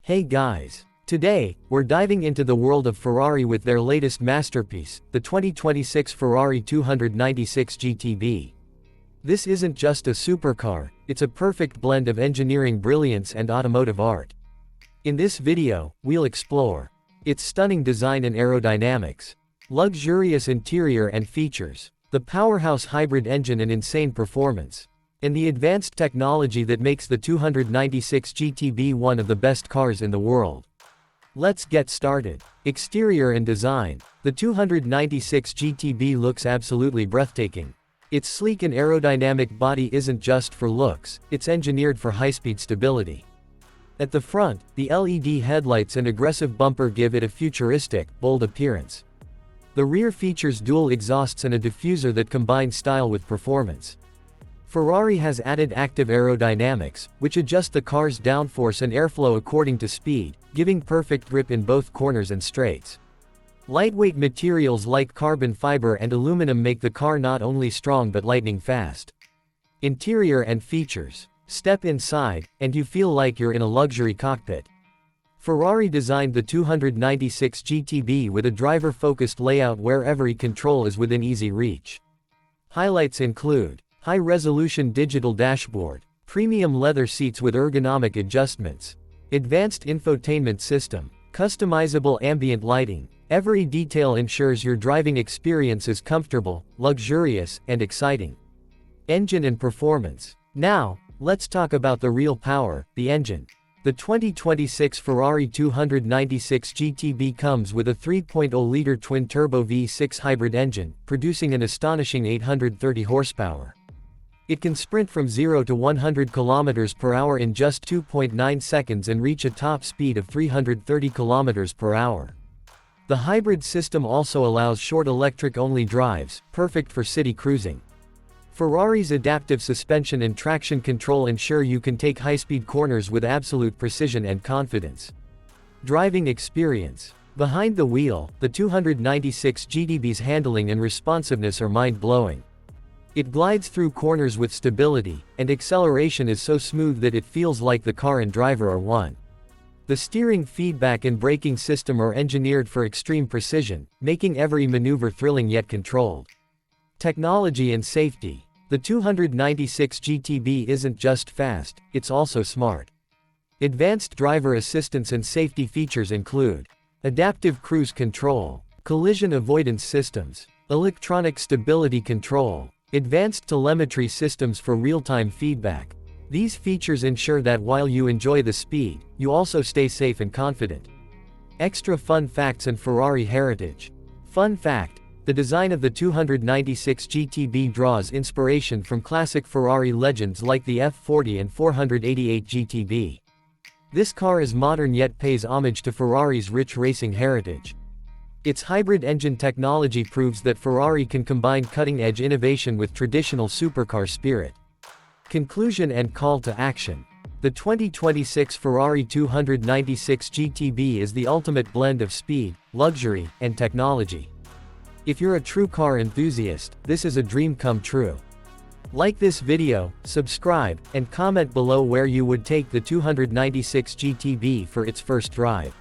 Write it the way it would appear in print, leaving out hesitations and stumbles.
Hey guys! Today, we're diving into the world of Ferrari with their latest masterpiece, the 2026 Ferrari 296 GTB. This isn't just a supercar, it's a perfect blend of engineering brilliance and automotive art. In this video, we'll explore its stunning design and aerodynamics, luxurious interior and features, the powerhouse hybrid engine and insane performance, and the advanced technology that makes the 296 GTB one of the best cars in the world. Let's get started. Exterior and design. The 296 GTB looks absolutely breathtaking. Its sleek and aerodynamic body isn't just for looks, it's engineered for high-speed stability. At the front, the LED headlights and aggressive bumper give it a futuristic, bold appearance. The rear features dual exhausts and a diffuser that combine style with performance. Ferrari has added active aerodynamics, which adjust the car's downforce and airflow according to speed, giving perfect grip in both corners and straights. Lightweight materials like carbon fiber and aluminum make the car not only strong but lightning fast. Interior and features. Step inside, and you feel like you're in a luxury cockpit. Ferrari designed the 296 GTB with a driver-focused layout where every control is within easy reach. Highlights include high-resolution digital dashboard, premium leather seats with ergonomic adjustments, advanced infotainment system, customizable ambient lighting. Every detail ensures your driving experience is comfortable, luxurious, and exciting. Engine and performance. Now, let's talk about the real power, the engine. The 2026 Ferrari 296 GTB comes with a 3.0-liter twin-turbo V6 hybrid engine, producing an astonishing 830 horsepower. It can sprint from 0 to 100 km per hour in just 2.9 seconds and reach a top speed of 330 km per hour. The hybrid system also allows short electric-only drives, perfect for city cruising. Ferrari's adaptive suspension and traction control ensure you can take high-speed corners with absolute precision and confidence. Driving experience. Behind the wheel, the 296 GTB's handling and responsiveness are mind-blowing. It glides through corners with stability, and acceleration is so smooth that it feels like the car and driver are one. The steering feedback and braking system are engineered for extreme precision, making every maneuver thrilling yet controlled. Technology and safety. The 296 GTB isn't just fast, it's also smart. Advanced driver assistance and safety features include adaptive cruise control, collision avoidance systems, electronic stability control, advanced telemetry systems for real-time feedback. These features ensure that while you enjoy the speed, you also stay safe and confident. Extra fun facts and Ferrari heritage. Fun fact: the design of the 296 GTB draws inspiration from classic Ferrari legends like the F40 and 488 GTB. This car is modern yet pays homage to Ferrari's rich racing heritage. Its hybrid engine technology proves that Ferrari can combine cutting-edge innovation with traditional supercar spirit. Conclusion and call to action. The 2026 Ferrari 296 GTB is the ultimate blend of speed, luxury, and technology. If you're a true car enthusiast, this is a dream come true. Like this video, subscribe, and comment below where you would take the 296 GTB for its first drive.